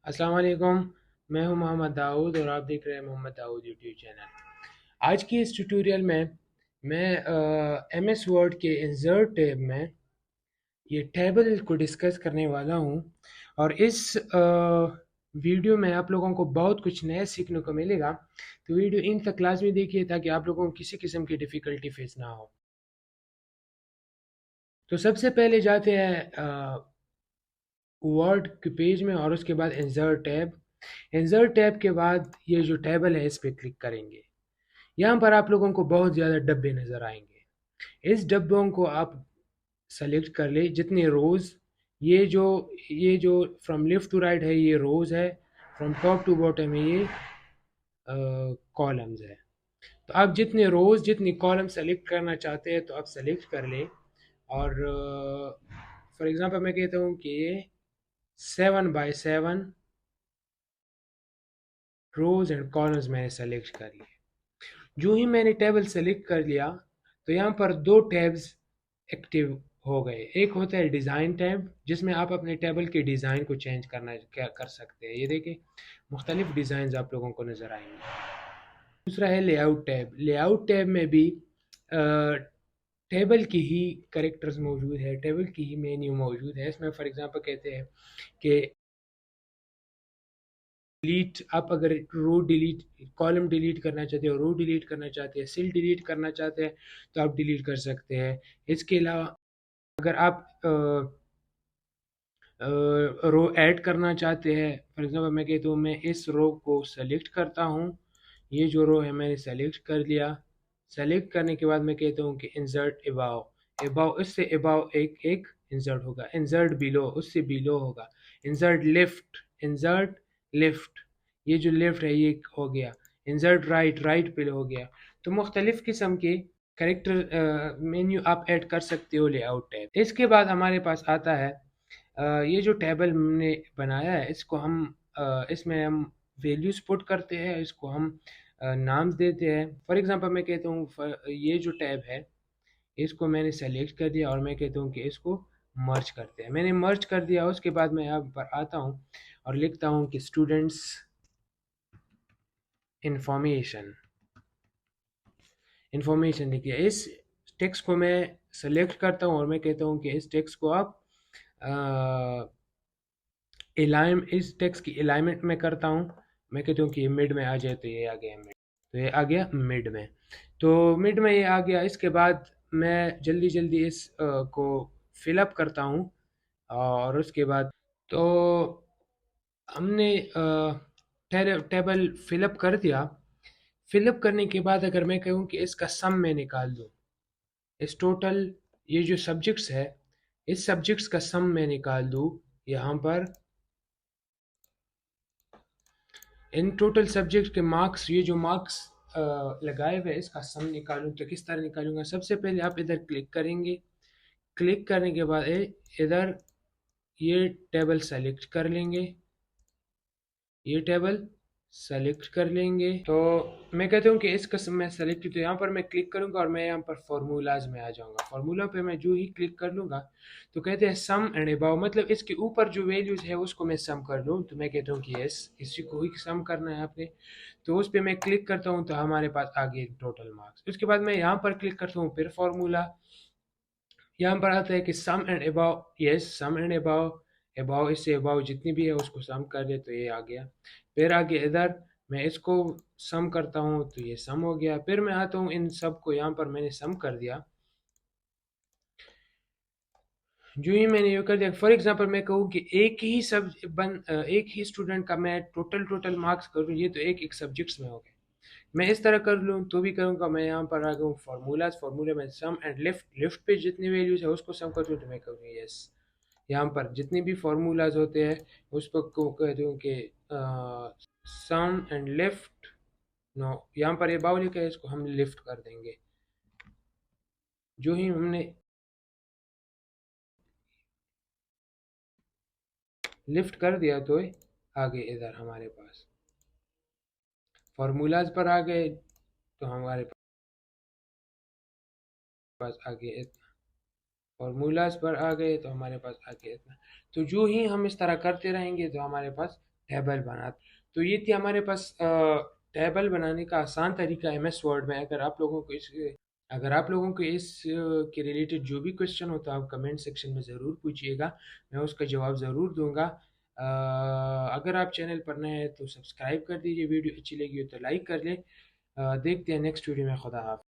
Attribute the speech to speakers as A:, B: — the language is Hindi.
A: अस्सलाम वालेकुम। मैं हूं मोहम्मद दाऊद और आप देख रहे हैं मोहम्मद दाऊद यूट्यूब चैनल। आज की इस ट्यूटोरियल में मैं एम एस वर्ड के इंसर्ट टैब में ये टेबल को डिस्कस करने वाला हूं। और इस वीडियो में आप लोगों को बहुत कुछ नया सीखने को मिलेगा। तो वीडियो इन तक लाजमी देखिए ताकि आप लोगों को किसी किस्म की डिफ़िकल्टी फेस ना हो। तो सबसे पहले जाते हैं वर्ड के पेज में और उसके बाद इंसर्ट टैब। इंसर्ट टैब के बाद ये जो टेबल है इस पर क्लिक करेंगे। यहाँ पर आप लोगों को बहुत ज़्यादा डब्बे नज़र आएंगे। इस डब्बों को आप सेलेक्ट कर ले जितने रोज़। ये जो ये जो फ्रॉम लेफ्ट टू राइट है ये रोज़ है, फ्रॉम टॉप टू बॉटम है ये कॉलम्स है। तो आप जितने रोज़ जितनी कॉलम सेलेक्ट करना चाहते हैं तो आप सेलेक्ट कर ले। और फॉर एग्जांपल मैं कहता हूँ कि ये 7 बाय 7 रोज एंड कॉलम्स मैंने सेलेक्ट कर लिए। जो ही मैंने टेबल सेलेक्ट कर लिया तो यहाँ पर दो टैब्स एक्टिव हो गए। एक होता है डिज़ाइन टैब जिसमें आप अपने टेबल के डिज़ाइन को चेंज करना क्या कर सकते हैं। ये देखें मुख्तलिफ डिज़ाइन आप लोगों को नज़र आएंगे। दूसरा है लेआउट टैब। लेआउट टैब में भी टेबल की ही करेक्टर्स मौजूद है, टेबल की ही मेन्यू मौजूद है। इसमें फॉर एग्जांपल कहते हैं कि डिलीट, आप अगर रो डिलीट कॉलम डिलीट करना चाहते हो, रो डिलीट करना चाहते हैं, सेल डिलीट करना चाहते हैं तो आप डिलीट कर सकते हैं। इसके अलावा अगर आप रो ऐड करना चाहते हैं, फॉर एग्जांपल मैं कहता हूँ मैं इस रो को सेलेक्ट करता हूँ। ये जो रो है मैंने सेलेक्ट कर लिया। सेलेक्ट करने के बाद मैं कहता हूँ कि इंसर्ट अबाव। अबाव इससे अबाव एक एक इंसर्ट होगा। इंसर्ट बिलो उससे बिलो होगा। इंसर्ट लेफ्ट, इंसर्ट लेफ्ट, ये जो लेफ्ट है ये हो गया। इंसर्ट राइट, राइट पे हो गया। तो मुख्तलिफ किस्म के करेक्टर मेन्यू आप ऐड कर सकते हो लेआउट टैब। इसके बाद हमारे पास आता है ये जो टेबल हमने बनाया है इसको हम इसमें हम वैल्यूज पुट करते हैं, इसको हम नाम्स देते हैं। फॉर एग्जांपल मैं कहता हूँ ये जो टैब है इसको मैंने सेलेक्ट कर दिया और मैं कहता हूँ कि इसको मर्ज करते हैं। मैंने मर्ज कर दिया। उसके बाद मैं यहाँ पर आता हूँ और लिखता हूँ कि स्टूडेंट्स इंफॉर्मेशन। इंफॉर्मेशन लिखिए। इस टेक्स्ट को मैं सेलेक्ट करता हूँ और मैं कहता हूँ कि इस टेक्स्ट को आप इस टेक्स्ट की अलाइनमेंट में करता हूँ। मैं कहता हूँ कि ये मिड में आ जाए तो ये आ गया मिड। तो ये आ गया मिड में। तो मिड में ये आ गया। इसके बाद मैं जल्दी जल्दी इस को फिलअप करता हूँ। और उसके बाद तो हमने टेबल फिलअप कर दिया। फिलअप करने के बाद अगर मैं कहूँ कि इसका सम मैं निकाल दूँ, इस टोटल ये जो सब्जेक्ट्स है इस सब्जेक्ट्स का सम मैं निकाल दूँ यहाँ पर, इन टोटल सब्जेक्ट के मार्क्स, ये जो मार्क्स लगाए हुए इसका सम निकालूं तो किस तरह निकालूंगा। सबसे पहले आप इधर क्लिक करेंगे। क्लिक करने के बाद इधर ये टेबल सेलेक्ट कर लेंगे। ये टेबल सेलेक्ट कर लेंगे। तो मैं कहता हूँ कि इसका मैं सेलेक्ट, तो यहाँ पर मैं क्लिक करूँगा और मैं यहाँ पर फार्मूलाज में आ जाऊँगा। फार्मूला पे मैं जो ही क्लिक कर लूँगा तो कहते हैं सम एंड अबाव, मतलब इसके ऊपर जो वैल्यूज है उसको मैं सम कर लूँ। तो मैं कहता हूँ कि यस इसी को ही सम करना है आपने। तो उस पर मैं क्लिक करता हूँ तो हमारे पास आ गए टोटल मार्क्स। उसके बाद मैं यहाँ पर क्लिक करता हूँ फिर फार्मूला। यहाँ पर आता है कि some and above, yes some and above. Above इससे अबाव जितनी भी है उसको सम कर दे तो ये आ गया। फिर आगे इधर मैं इसको सम करता हूँ तो ये सम हो गया। फिर मैं आता हूँ इन सब को, यहाँ पर मैंने सम कर दिया। जो ही मैंने ये कर दिया, फॉर एग्जांपल मैं कहूँ कि एक ही स्टूडेंट का मैं टोटल मार्क्स करूँ, ये तो एक एक सब्जेक्ट्स में हो गए। मैं इस तरह कर लूँ तो भी करूँगा। मैं यहाँ पर आ गया हूँ फार्मूलाज, फार्मूले में सम एंड लेफ्ट, लेफ्ट पे जितनी वैल्यूज है उसको सम कर दूँ तो मैं करूँगी यस। यहाँ पर जितने भी फार्मूलाज होते हैं उस पर को कह दूँ कि सम एंड लेफ्ट, नो यहाँ पर ये बाउ लिखा है इसको हम लिफ्ट कर देंगे। जो ही हमने लिफ्ट कर दिया तो आगे इधर हमारे पास फार्मूलाज पर आ गए तो हमारे पास आगे इतना। फार्मूलाज पर आ गए तो हमारे पास आगे इतना। तो जो ही हम इस तरह करते रहेंगे तो हमारे पास टेबल बना। तो ये थी हमारे पास टेबल बनाने का आसान तरीका एम एस वर्ड में। अगर आप लोगों को के रिलेटेड जो भी क्वेश्चन होता है आप कमेंट सेक्शन में ज़रूर पूछिएगा, मैं उसका जवाब ज़रूर दूंगा। अगर आप चैनल पर नए हैं तो सब्सक्राइब कर दीजिए, वीडियो अच्छी लगी हो तो लाइक कर लें। देखते हैं नेक्स्ट वीडियो में। खुदा हाफ़िज़।